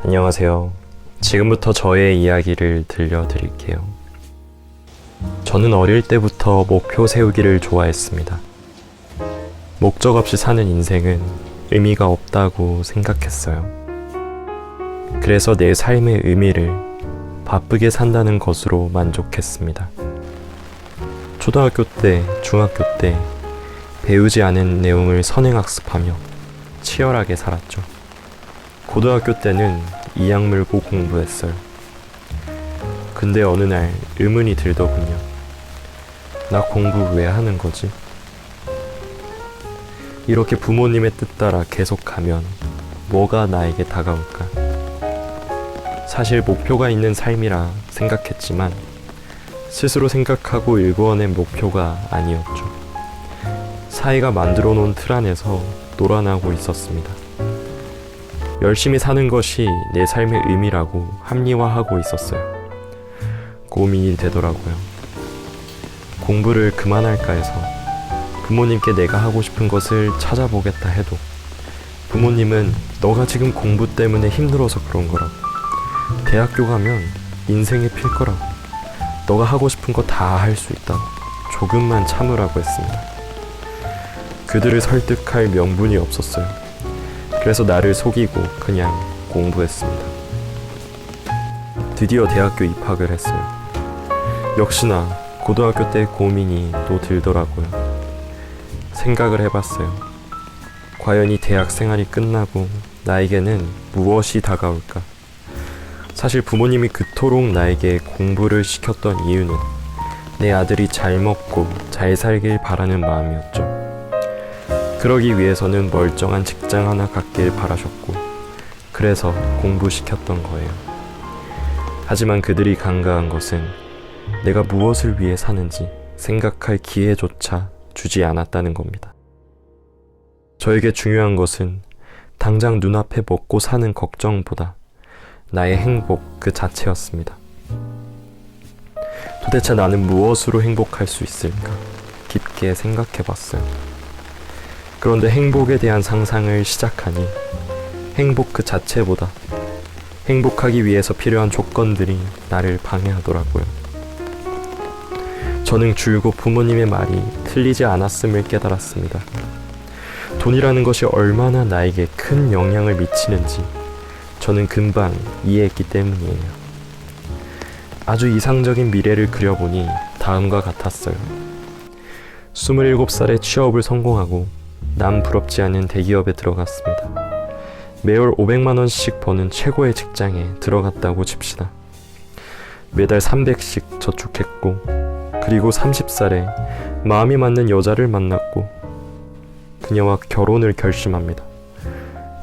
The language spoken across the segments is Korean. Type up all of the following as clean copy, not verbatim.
안녕하세요. 지금부터 저의 이야기를 들려드릴게요. 저는 어릴 때부터 목표 세우기를 좋아했습니다. 목적 없이 사는 인생은 의미가 없다고 생각했어요. 그래서 내 삶의 의미를 바쁘게 산다는 것으로 만족했습니다. 초등학교 때, 중학교 때 배우지 않은 내용을 선행학습하며 치열하게 살았죠. 고등학교 때는 이악 물고 공부했어요. 근데 어느 날 의문이 들더군요. 나 공부 왜 하는 거지? 이렇게 부모님의 뜻 따라 계속 가면 뭐가 나에게 다가올까? 사실 목표가 있는 삶이라 생각했지만 스스로 생각하고 일궈낸 목표가 아니었죠. 사회가 만들어 놓은 틀 안에서 놀아나고 있었습니다. 열심히 사는 것이 내 삶의 의미라고 합리화하고 있었어요. 고민이 되더라고요. 공부를 그만할까 해서 부모님께 내가 하고 싶은 것을 찾아보겠다 해도 부모님은 너가 지금 공부 때문에 힘들어서 그런 거라고, 대학교 가면 인생에 필 거라고, 너가 하고 싶은 거 다 할 수 있다고, 조금만 참으라고 했습니다. 그들을 설득할 명분이 없었어요. 그래서 나를 속이고 그냥 공부했습니다. 드디어 대학교 입학을 했어요. 역시나 고등학교 때 고민이 또 들더라고요. 생각을 해봤어요. 과연 이 대학 생활이 끝나고 나에게는 무엇이 다가올까? 사실 부모님이 그토록 나에게 공부를 시켰던 이유는 내 아들이 잘 먹고 잘 살길 바라는 마음이었죠. 그러기 위해서는 멀쩡한 직장 하나 갖길 바라셨고, 그래서 공부시켰던 거예요. 하지만 그들이 간과한 것은 내가 무엇을 위해 사는지 생각할 기회조차 주지 않았다는 겁니다. 저에게 중요한 것은 당장 눈앞에 먹고 사는 걱정보다 나의 행복 그 자체였습니다. 도대체 나는 무엇으로 행복할 수 있을까? 깊게 생각해 봤어요. 그런데 행복에 대한 상상을 시작하니 행복 그 자체보다 행복하기 위해서 필요한 조건들이 나를 방해하더라고요. 저는 줄곧 부모님의 말이 틀리지 않았음을 깨달았습니다. 돈이라는 것이 얼마나 나에게 큰 영향을 미치는지 저는 금방 이해했기 때문이에요. 아주 이상적인 미래를 그려보니 다음과 같았어요. 27살에 취업을 성공하고 남 부럽지 않은 대기업에 들어갔습니다. 매월 500만원씩 버는 최고의 직장에 들어갔다고 칩시다. 매달 300씩 저축했고, 그리고 30살에 마음이 맞는 여자를 만났고 그녀와 결혼을 결심합니다.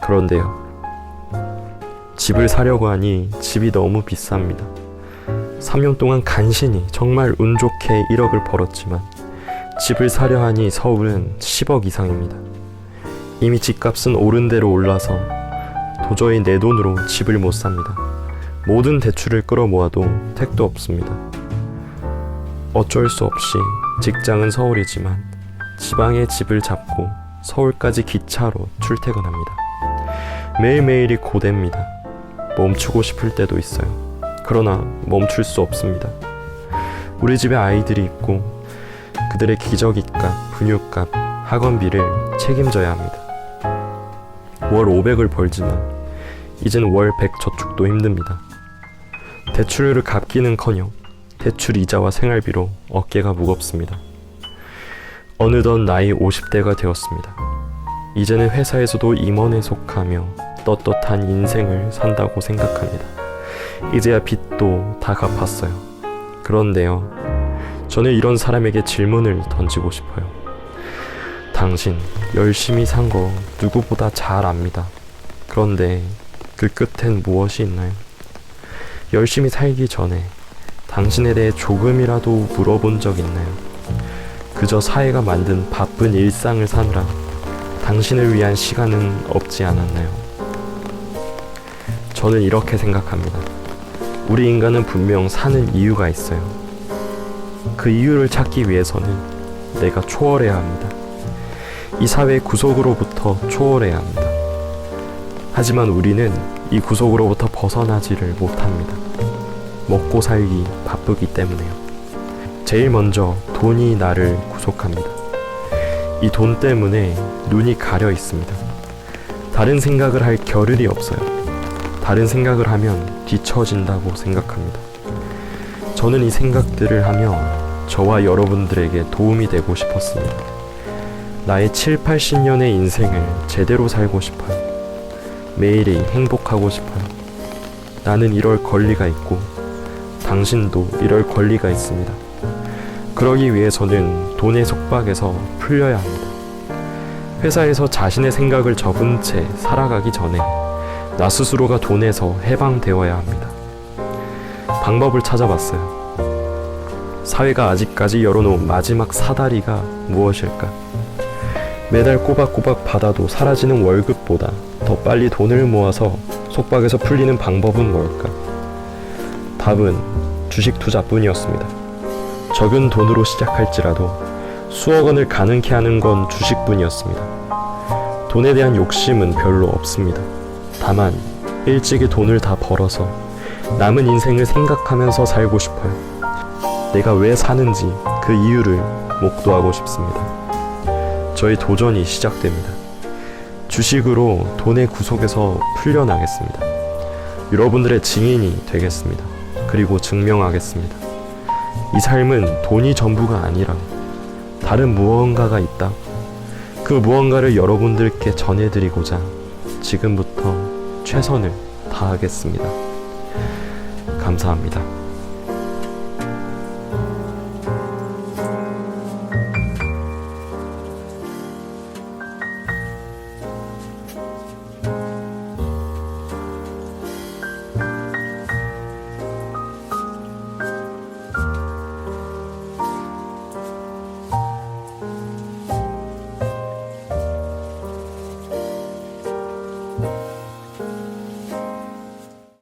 그런데요, 집을 사려고 하니 집이 너무 비쌉니다. 3년 동안 간신히 정말 운 좋게 1억을 벌었지만 집을 사려 하니 서울은 10억 이상입니다. 이미 집값은 오른 대로 올라서 도저히 내 돈으로 집을 못 삽니다. 모든 대출을 끌어모아도 택도 없습니다. 어쩔 수 없이 직장은 서울이지만 지방에 집을 잡고 서울까지 기차로 출퇴근합니다. 매일매일이 고됩니다. 멈추고 싶을 때도 있어요. 그러나 멈출 수 없습니다. 우리 집에 아이들이 있고 그들의 기저귀값, 분유값, 학원비를 책임져야 합니다. 월 500을 벌지만 이젠 월 100 저축도 힘듭니다. 대출을 갚기는커녕 대출 이자와 생활비로 어깨가 무겁습니다. 어느덧 나이 50대가 되었습니다. 이제는 회사에서도 임원에 속하며 떳떳한 인생을 산다고 생각합니다. 이제야 빚도 다 갚았어요. 그런데요, 저는 이런 사람에게 질문을 던지고 싶어요. 당신 열심히 산 거 누구보다 잘 압니다. 그런데 그 끝엔 무엇이 있나요? 열심히 살기 전에 당신에 대해 조금이라도 물어본 적 있나요? 그저 사회가 만든 바쁜 일상을 사느라 당신을 위한 시간은 없지 않았나요? 저는 이렇게 생각합니다. 우리 인간은 분명 사는 이유가 있어요. 그 이유를 찾기 위해서는 내가 초월해야 합니다. 이 사회의 구속으로부터 초월해야 합니다. 하지만 우리는 이 구속으로부터 벗어나지를 못합니다. 먹고 살기 바쁘기 때문에요. 제일 먼저 돈이 나를 구속합니다. 이 돈 때문에 눈이 가려 있습니다. 다른 생각을 할 겨를이 없어요. 다른 생각을 하면 뒤처진다고 생각합니다. 저는 이 생각들을 하며 저와 여러분들에게 도움이 되고 싶었습니다. 나의 7, 80년의 인생을 제대로 살고 싶어요. 매일이 행복하고 싶어요. 나는 이럴 권리가 있고 당신도 이럴 권리가 있습니다. 그러기 위해서는 돈의 속박에서 풀려야 합니다. 회사에서 자신의 생각을 접은 채 살아가기 전에 나 스스로가 돈에서 해방되어야 합니다. 방법을 찾아봤어요. 사회가 아직까지 열어놓은 마지막 사다리가 무엇일까? 매달 꼬박꼬박 받아도 사라지는 월급보다 더 빨리 돈을 모아서 속박에서 풀리는 방법은 뭘까? 답은 주식 투자뿐이었습니다. 적은 돈으로 시작할지라도 수억 원을 가능케 하는 건 주식뿐이었습니다. 돈에 대한 욕심은 별로 없습니다. 다만 일찍이 돈을 다 벌어서 남은 인생을 생각하면서 살고 싶어요. 내가 왜 사는지 그 이유를 목도하고 싶습니다. 저의 도전이 시작됩니다. 주식으로 돈의 구속에서 풀려나겠습니다. 여러분들의 증인이 되겠습니다. 그리고 증명하겠습니다. 이 삶은 돈이 전부가 아니라 다른 무언가가 있다. 그 무언가를 여러분들께 전해드리고자 지금부터 최선을 다하겠습니다. 감사합니다.